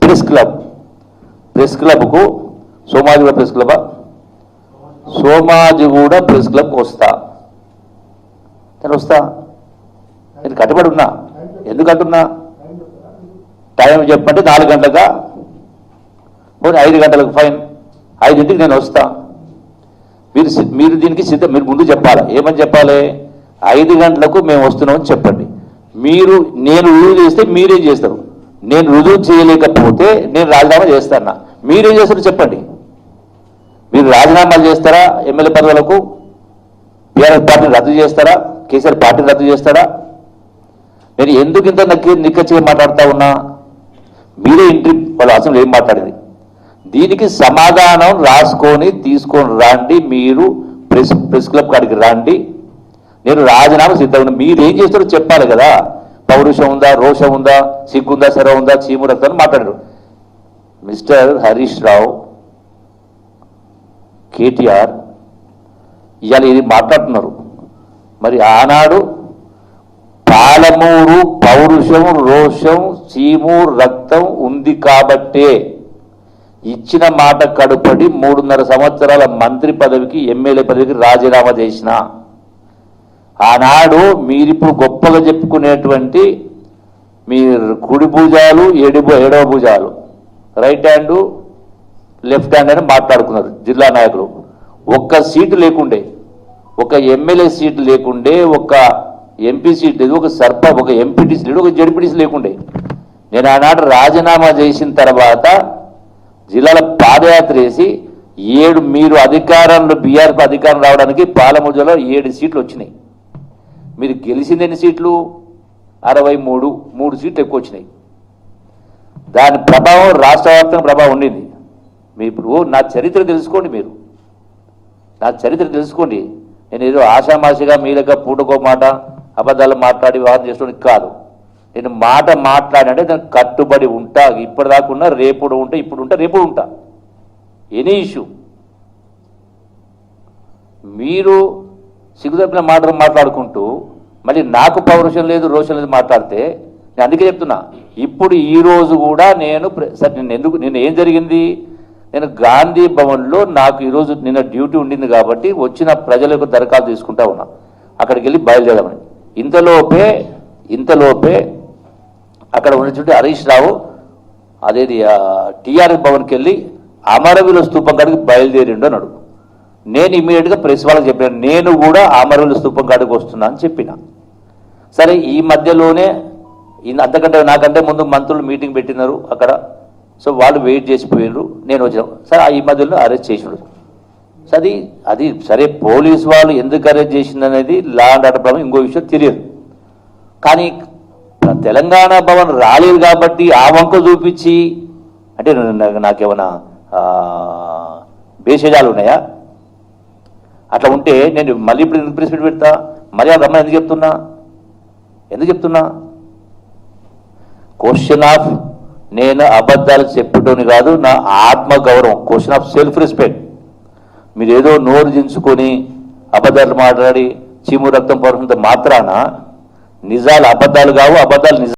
Press క్లబ్కు Somajiguda press club Somajiguda press క్లబ్కి వస్తా నేను కట్టుబడి ఉన్నా. ఎందుకు అంటున్నా? టైం చెప్పంటే 4 గంటలుగా 5 గంటలకు ఫైన్, 5ంటికి నేను వస్తా. మీరు దీనికి మీరు ముందు చెప్పాలి. ఏమని చెప్పాలి? 5 గంటలకు మేము వస్తున్నామని చెప్పండి. నేను రుజువు చేస్తే మీరేం చేస్తారు? నేను రుజువు చేయలేకపోతే నేను రాజీనామా చేస్తాను. మీరేం చేస్తారో చెప్పండి. మీరు రాజీనామాలు చేస్తారా? ఎమ్మెల్యే పదవులకు టీఆర్ఎస్ పార్టీని రద్దు చేస్తారా? కేసీఆర్ పార్టీని రద్దు చేస్తారా? నేను ఎందుకు ఇంత నిక్కచ్చిగా మాట్లాడుతూ ఉన్నా? మీరే ఇంటి వాళ్ళు అసలు ఏం మాట్లాడింది దీనికి సమాధానం రాసుకొని తీసుకొని రండి. మీరు ప్రెస్ క్లబ్ కాడికి రండి. నేను రాజీనామా సిద్ధంగా మీరేం చేస్తారో చెప్పాలి కదా. పౌరుషం ఉందా, రోషం ఉందా, సిగ్గుందా, శర ఉందా, చీము రక్తాన్ని మాట్లాడారు. మిస్టర్ హరీష్ రావు, కేటీఆర్ ఇవాళ ఇది మాట్లాడుతున్నారు. మరి ఆనాడు పాలమూరు పౌరుషం, రోషం, చీము రక్తం ఉంది కాబట్టే ఇచ్చిన మాట కడుపడి 3.5 సంవత్సరాల మంత్రి పదవికి, ఎమ్మెల్యే పదవికి రాజీనామా చేసిన. ఆనాడు మీరిప్పుడు గొప్పగా చెప్పుకునేటువంటి మీ కుడి భుజాలు, ఏడవ భుజాలు, రైట్ హ్యాండ్ లెఫ్ట్ హ్యాండ్ అని మాట్లాడుకున్నారు జిల్లా నాయకులు. ఒక్క సీటు లేకుండే, ఒక ఎమ్మెల్యే సీటు లేకుండే, ఒక ఎంపీ సీట్ లేదు, ఒక ఎంపీటీసీ లేదు, ఒక జడ్పీటీసీ లేకుండే. నేను ఆనాడు రాజీనామా చేసిన తర్వాత జిల్లాల పాదయాత్ర వేసి మీరు అధికారంలో బీఆర్పీ అధికారం రావడానికి పాలమూరులో 7 సీట్లు వచ్చినాయి. మీరు గెలిచింది ఎన్ని సీట్లు? 63 సీట్లు ఎక్కువ వచ్చినాయి. దాని ప్రభావం రాష్ట్ర వ్యాప్తంగా ప్రభావం ఉండింది. మీరు ఇప్పుడు నా చరిత్ర తెలుసుకోండి. మీరు నా చరిత్ర తెలుసుకోండి. నేను ఏదో ఆషామాషిగా మీ దగ్గర పూటకో మాట అబద్ధాలు మాట్లాడి వ్యవహారం చేసుకోవడానికి కాదు. నేను మాట మాట్లాడంటే నేను కట్టుబడి ఉంటా. ఇప్పటిదాకా ఉన్నా, రేపుడు ఉంటా, ఇప్పుడు ఉంటా, రేపు ఉంటా. ఎనీ ఇష్యూ మీరు సిగ్గుతప్పిన మాటలు మాట్లాడుకుంటూ మళ్ళీ నాకు పౌరుషం లేదు, రోషం లేదు మాట్లాడితే నేను అందుకే చెప్తున్నా. ఇప్పుడు ఈ రోజు కూడా నిన్న ఏం జరిగింది? నేను గాంధీ భవన్లో నాకు ఈరోజు నిన్న డ్యూటీ ఉండింది కాబట్టి వచ్చిన ప్రజలకు దరఖాస్తు తీసుకుంటా ఉన్నా. అక్కడికి వెళ్ళి బయలుదేరామని. ఇంతలోపే అక్కడ ఉన్నటువంటి హరీష్ రావు అదేది టీఆర్ఎస్ భవన్కి వెళ్ళి అమరవీరుల స్తూపం కాడికి బయలుదేరిండు అన్నాడు. నేను ఇమీడియట్గా ప్రెస్ వాళ్ళకి చెప్పాను, నేను కూడా అమరవీరుల స్తూపం కాడికి వస్తున్నా అని చెప్పిన. సరే, ఈ మధ్యలోనే అంతకంటే నాకంటే ముందు మంత్రులు మీటింగ్ పెట్టినారు అక్కడ. సో వాళ్ళు వెయిట్ చేసిపోయారు, నేను వచ్చాను. సరే, ఈ మధ్యలో అరెస్ట్ చేసినాడు. అది సరే, పోలీసు వాళ్ళు ఎందుకు అరెస్ట్ చేసింది అనేది లా అండ్ ఆర్డర్ ప్రాబ్లం, ఇంకో విషయం తెలియదు. కానీ తెలంగాణ భవన్ రాలేదు కాబట్టి ఆ వంక చూపించి అంటే నాకేమైనా భేషజాలు ఉన్నాయా? అట్లా ఉంటే నేను మళ్ళీ ఇప్పుడు ఎందుకు ప్రెస్ మీట్ పెడతా? మరి ఆ రమ్మని ఎందుకు చెప్తున్నా? క్వశ్చన్ ఆఫ్ నేను అబద్ధాలు చెప్పటోని కాదు, నా ఆత్మగౌరవం, క్వశ్చన్ ఆఫ్ సెల్ఫ్ రెస్పెక్ట్. మీరు ఏదో నోరు దించుకొని అబద్ధాలు మాట్లాడి చీము రక్తం పడుతున్నంత మాత్రాన నిజాలు అబద్ధాలు కావు, అబద్ధాలు నిజాలు